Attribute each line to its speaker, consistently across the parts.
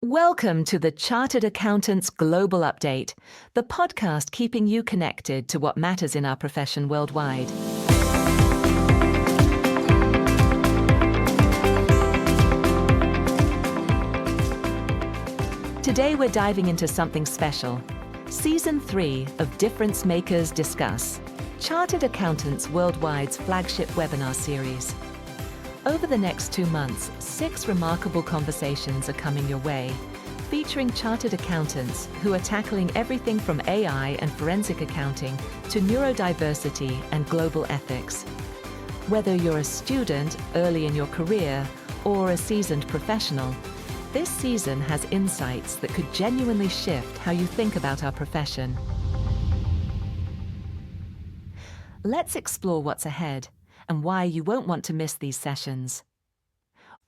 Speaker 1: Welcome to the Chartered Accountants Global Update, the podcast keeping you connected to what matters in our profession worldwide. Today we're diving into something special. Season 3 of Difference Makers Discuss, Chartered Accountants Worldwide's flagship webinar series. Over the next 2 months, 6 remarkable conversations are coming your way, featuring chartered accountants who are tackling everything from AI and forensic accounting to neurodiversity and global ethics. Whether you're a student early in your career or a seasoned professional, this season has insights that could genuinely shift how you think about our profession. Let's explore what's ahead and why you won't want to miss these sessions.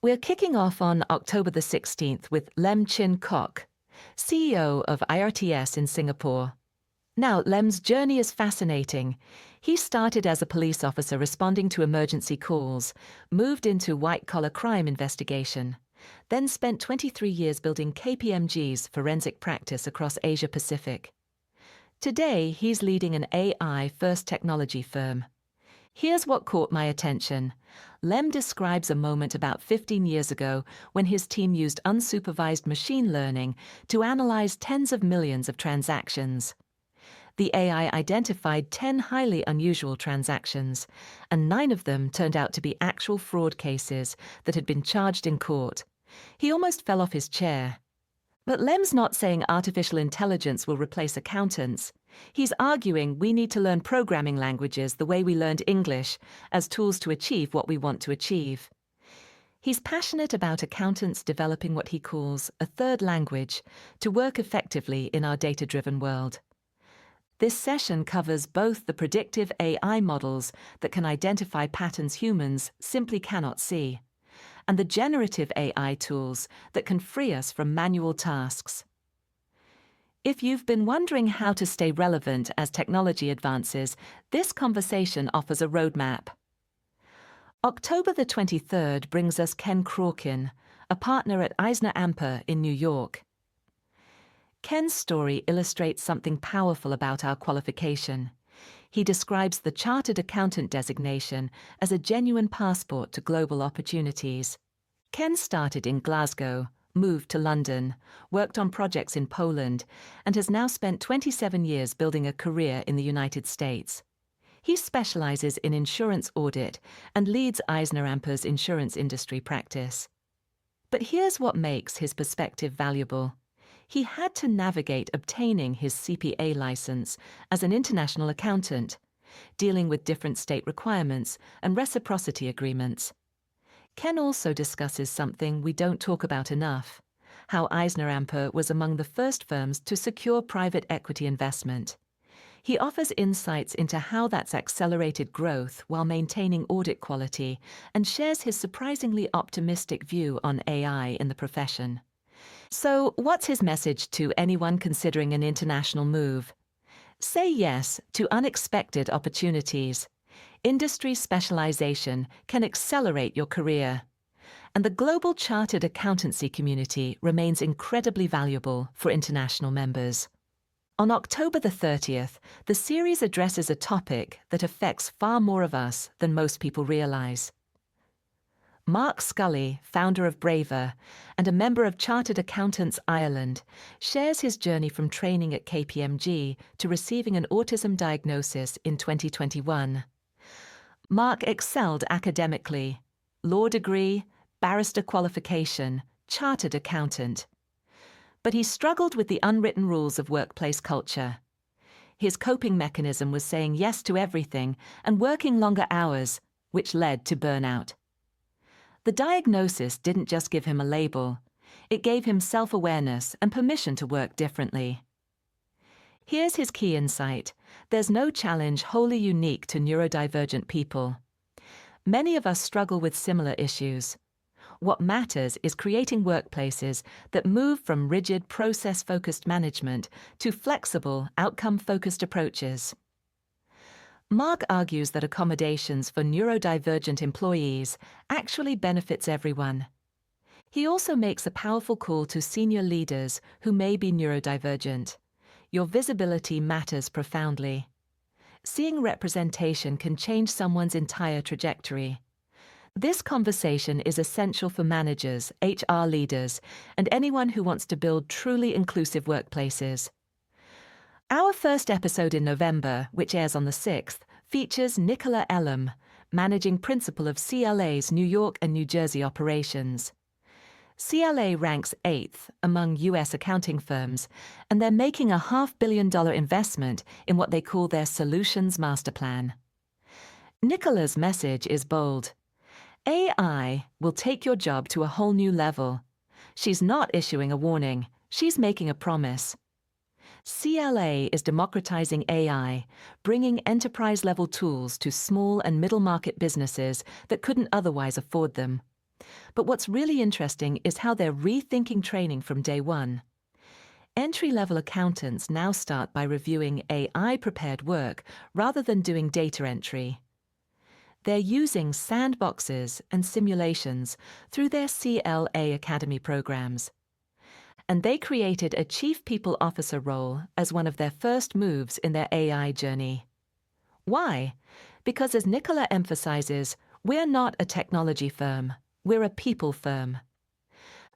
Speaker 1: We're kicking off on October the 16th with Lem Chin Kok, CEO of AiRTS in Singapore. Now, Lem's journey is fascinating. He started as a police officer responding to emergency calls, moved into white-collar crime investigation, then spent 23 years building KPMG's forensic practice across Asia-Pacific. Today, he's leading an AI-first technology firm. Here's what caught my attention. Lem describes a moment about 15 years ago when his team used unsupervised machine learning to analyze tens of millions of transactions. The AI identified 10 highly unusual transactions, and 9 of them turned out to be actual fraud cases that had been charged in court. He almost fell off his chair. But Lem's not saying artificial intelligence will replace accountants. He's arguing we need to learn programming languages the way we learned English as tools to achieve what we want to achieve. He's passionate about accountants developing what he calls a third language to work effectively in our data-driven world. This session covers both the predictive AI models that can identify patterns humans simply cannot see, and the generative AI tools that can free us from manual tasks. If you've been wondering how to stay relevant as technology advances, this conversation offers a roadmap. October the 23rd brings us Ken Crawkin, a partner at Eisner-Amper in New York. Ken's story illustrates something powerful about our qualification. He describes the Chartered Accountant designation as a genuine passport to global opportunities. Ken started in Glasgow, moved to London, worked on projects in Poland, and has now spent 27 years building a career in the United States. He specializes in insurance audit and leads Eisner-Amper's insurance industry practice. But here's what makes his perspective valuable. He had to navigate obtaining his CPA license as an international accountant, dealing with different state requirements and reciprocity agreements. Ken also discusses something we don't talk about enough: how Eisner-Amper was among the first firms to secure private equity investment. He offers insights into how that's accelerated growth while maintaining audit quality, and shares his surprisingly optimistic view on AI in the profession. So, what's his message to anyone considering an international move? Say yes to unexpected opportunities. Industry specialization can accelerate your career. And the global chartered accountancy community remains incredibly valuable for international members. On October the 30th, the series addresses a topic that affects far more of us than most people realize. Mark Scully, founder of Braver and a member of Chartered Accountants Ireland, shares his journey from training at KPMG to receiving an autism diagnosis in 2021. Mark excelled academically: law degree, barrister qualification, chartered accountant. But he struggled with the unwritten rules of workplace culture. His coping mechanism was saying yes to everything and working longer hours, which led to burnout. The diagnosis didn't just give him a label, it gave him self-awareness and permission to work differently. Here's his key insight: there's no challenge wholly unique to neurodivergent people. Many of us struggle with similar issues. What matters is creating workplaces that move from rigid, process-focused management to flexible, outcome-focused approaches. Mark argues that accommodations for neurodivergent employees actually benefits everyone. He also makes a powerful call to senior leaders who may be neurodivergent. Your visibility matters profoundly. Seeing representation can change someone's entire trajectory. This conversation is essential for managers, HR leaders, and anyone who wants to build truly inclusive workplaces. Our first episode in November, which airs on the 6th, features Nicola Elam, Managing Principal of CLA's New York and New Jersey operations. CLA ranks 8th among U.S. accounting firms, and they're making a $500 million investment in what they call their Solutions Master Plan. Nicola's message is bold. AI will take your job to a whole new level. She's not issuing a warning, she's making a promise. CLA is democratizing AI, bringing enterprise-level tools to small and middle-market businesses that couldn't otherwise afford them. But what's really interesting is how they're rethinking training from day one. Entry-level accountants now start by reviewing AI-prepared work rather than doing data entry. They're using sandboxes and simulations through their CLA Academy programs. And they created a Chief People Officer role as one of their first moves in their AI journey. Why? Because as Nicola emphasizes, we're not a technology firm, we're a people firm.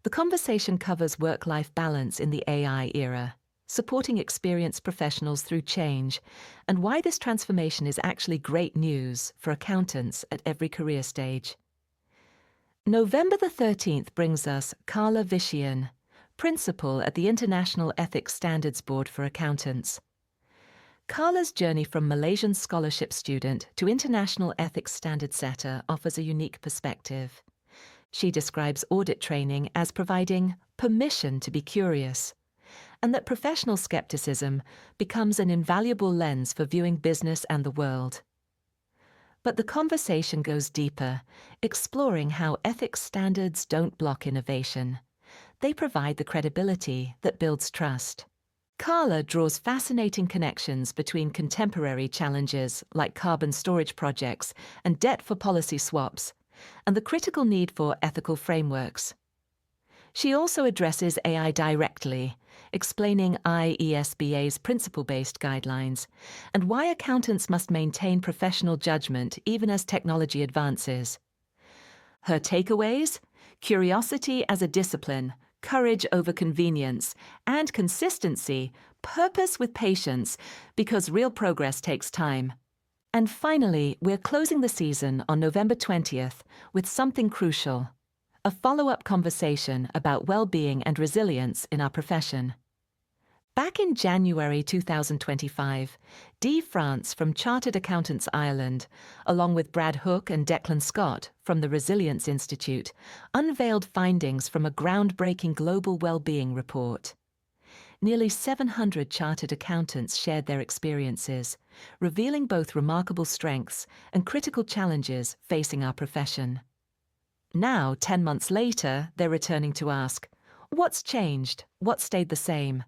Speaker 1: The conversation covers work-life balance in the AI era, supporting experienced professionals through change, and why this transformation is actually great news for accountants at every career stage. November the 13th brings us Carla Vishian, Principal at the International Ethics Standards Board for Accountants. Carla's journey from Malaysian scholarship student to international ethics standard setter offers a unique perspective. She describes audit training as providing permission to be curious, and that professional skepticism becomes an invaluable lens for viewing business and the world. But the conversation goes deeper, exploring how ethics standards don't block innovation. They provide the credibility that builds trust. Carla draws fascinating connections between contemporary challenges like carbon storage projects and debt for policy swaps, and the critical need for ethical frameworks. She also addresses AI directly, explaining IESBA's principle-based guidelines and why accountants must maintain professional judgment even as technology advances. Her takeaways? Curiosity as a discipline, courage over convenience, and consistency, purpose with patience, because real progress takes time. And finally, we're closing the season on November 20th with something crucial, a follow-up conversation about well-being and resilience in our profession. Back in January 2025, Dee France from Chartered Accountants Ireland, along with Brad Hook and Declan Scott from the Resilience Institute, unveiled findings from a groundbreaking global well-being report. Nearly 700 chartered accountants shared their experiences, revealing both remarkable strengths and critical challenges facing our profession. Now, 10 months later, they're returning to ask, what's changed? What stayed the same?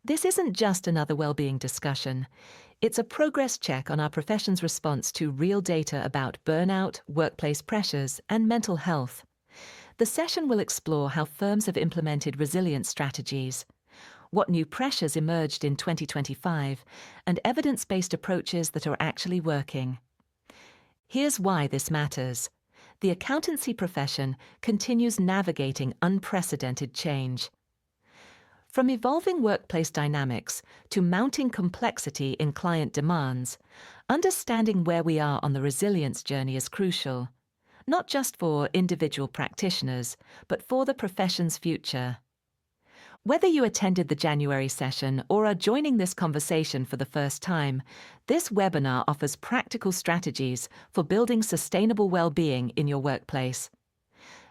Speaker 1: This isn't just another well-being discussion. It's a progress check on our profession's response to real data about burnout, workplace pressures, and mental health. The session will explore how firms have implemented resilience strategies, what new pressures emerged in 2025, and evidence-based approaches that are actually working. Here's why this matters. The accountancy profession continues navigating unprecedented change. From evolving workplace dynamics to mounting complexity in client demands, understanding where we are on the resilience journey is crucial, not just for individual practitioners, but for the profession's future. Whether you attended the January session or are joining this conversation for the first time, this webinar offers practical strategies for building sustainable well-being in your workplace.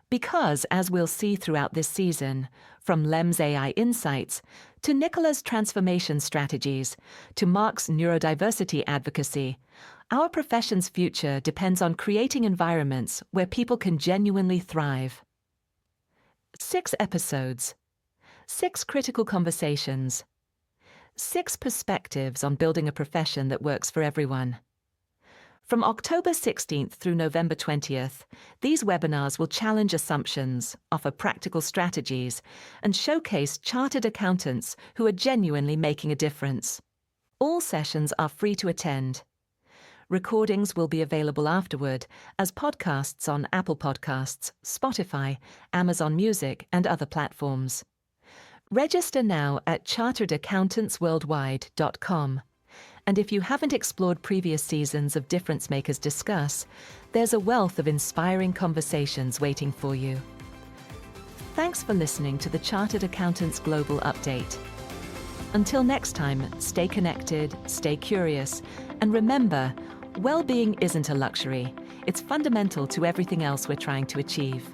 Speaker 1: Because, as we'll see throughout this season, from Lem's AI insights, to Nicola's transformation strategies, to Mark's neurodiversity advocacy, our profession's future depends on creating environments where people can genuinely thrive. 6 episodes. 6 critical conversations. 6 perspectives on building a profession that works for everyone. From October 16th through November 20th, these webinars will challenge assumptions, offer practical strategies, and showcase chartered accountants who are genuinely making a difference. All sessions are free to attend. Recordings will be available afterward as podcasts on Apple Podcasts, Spotify, Amazon Music, and other platforms. Register now at charteredaccountantsworldwide.com. And if you haven't explored previous seasons of Difference Makers Discuss, there's a wealth of inspiring conversations waiting for you. Thanks for listening to the Chartered Accountants Global Update. Until next time, stay connected, stay curious, and remember, well-being isn't a luxury. It's fundamental to everything else we're trying to achieve.